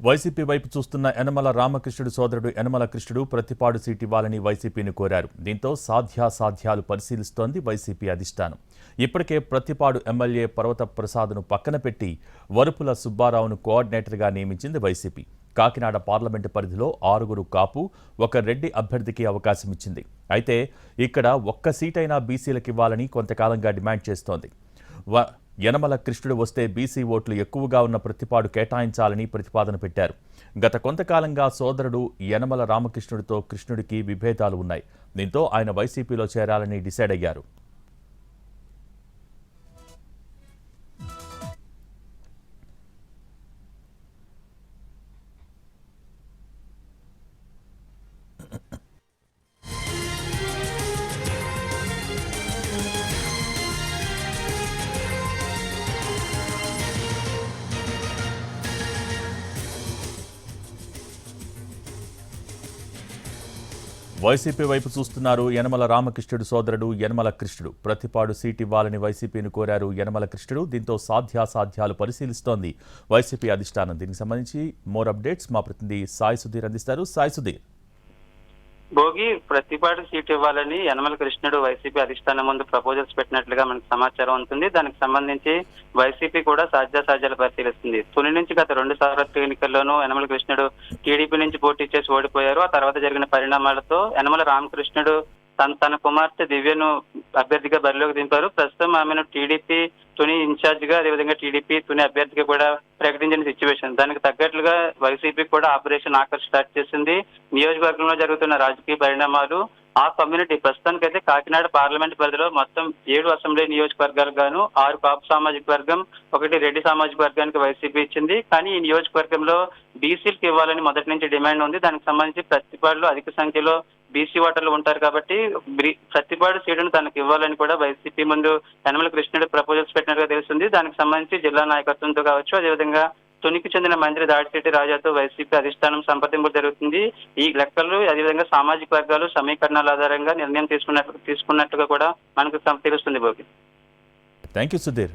YCP వైపు చూస్తున్న యనమల రామకృష్ణుడు సోదరుడు యనమల కృష్ణుడు ప్రతిపాడు సీటు ఇవ్వాలని వైసీపీని కోరారు. దీంతో సాధ్యాసాధ్యాలు పరిశీలిస్తోంది వైసీపీ అధిష్టానం. ఇప్పటికే ప్రతిపాడు ఎమ్మెల్యే పర్వత ప్రసాద్ను పక్కన పెట్టి వరుపుల సుబ్బారావును కోఆర్డినేటర్గా నియమించింది వైసీపీ. కాకినాడ పార్లమెంటు పరిధిలో 6 కాపు, 1 రెడ్డి అభ్యర్థికి అవకాశం ఇచ్చింది. అయితే ఇక్కడ ఒక్క సీటైనా బీసీలకు ఇవ్వాలని కొంతకాలంగా డిమాండ్ చేస్తోంది. యనమల కృష్ణుడు వస్తే బీసీ ఓట్లు ఎక్కువగా ఉన్న ప్రతిపాడు కేటాయించాలని ప్రతిపాదన పెట్టారు. గత కొంతకాలంగా సోదరుడు యనమల రామకృష్ణుడితో కృష్ణుడికి విభేదాలు ఉన్నాయి. దీంతో ఆయన వైసీపీలో చేరాలని డిసైడ్ అయ్యారు. వైసీపీ వైపు చూస్తున్నారు యనమల రామకృష్ణుడు సోదరుడు యనమల కృష్ణుడు. ప్రతిపాడు సీటు ఇవ్వాలని వైసీపీని కోరారు యనమల కృష్ణుడు. దీంతో సాధ్యాసాధ్యాలు పరిశీలిస్తోంది వైసీపీ అధిష్టానం. దీనికి సంబంధించి మోర్ అప్డేట్స్ మా ప్రతినిధి సాయి సుధీర్ అందిస్తారు. సాయి సుధీర్. భోగి ప్రతిపాడు సీటు ఇవ్వాలని యనమల కృష్ణుడు వైసీపీ అధిష్టానం ముందు ప్రపోజల్స్ పెట్టినట్లుగా మనకు సమాచారం ఉంటుంది. దానికి సంబంధించి వైసీపీ కూడా సాధ్యాసాధ్యాలు పరిశీలిస్తుంది. తుని నుంచి గత 2 సార్వత్రిక ఎన్నికల్లోనూ యనమల కృష్ణుడు టీడీపీ నుంచి పోటీ చేసి ఓడిపోయారు. ఆ తర్వాత జరిగిన పరిణామాలతో యనమల రామకృష్ణుడు తన కుమార్తె దివ్యను అభ్యర్థిగా బరిలోకి దింపారు. ప్రస్తుతం ఆమెను టీడీపీ తుని ఇన్ఛార్జ్ గా, అదేవిధంగా టీడీపీ తుని అభ్యర్థిగా కూడా ప్రకటించిన సిచ్యువేషన్. దానికి తగ్గట్లుగా వైసీపీ కూడా ఆపరేషన్ ఆకర్ష్ స్టార్ట్ చేసింది. నియోజకవర్గంలో జరుగుతున్న రాజకీయ పరిణామాలు, ఆ కమ్యూనిటీ ప్రస్తుతానికైతే కాకినాడ పార్లమెంట్ పరిధిలో మొత్తం 7 అసెంబ్లీ నియోజకవర్గాలకు గాను 6 కాపు సామాజిక వర్గం, 1 రెడ్డి సామాజిక వర్గానికి వైసీపీ ఇచ్చింది. కానీ ఈ నియోజకవర్గంలో బీసీలకు ఇవ్వాలని మొదటి నుంచి డిమాండ్ ఉంది. దానికి సంబంధించి ప్రతిపాడులో అధిక సంఖ్యలో బీసీ ఓటర్లు ఉంటారు కాబట్టి ప్రతిపాడు సీటును తనకు ఇవ్వాలని కూడా వైసీపీ ముందు యనమల కృష్ణుడు ప్రపోజల్స్ పెట్టినట్టుగా తెలుస్తుంది. దానికి సంబంధించి జిల్లా నాయకత్వంతో కావచ్చు, అదేవిధంగా తునికి చెందిన మంత్రి దాడిశెట్టి రాజాతో వైసీపీ అధిష్టానం సంప్రదింపులు జరుగుతుంది. ఈ లెక్కలు అదేవిధంగా సామాజిక వర్గాలు సమీకరణాల ఆధారంగా నిర్ణయం తీసుకున్నట్టుగా కూడా మనకు తెలుస్తుంది. భోగి. Thank you Sudheer.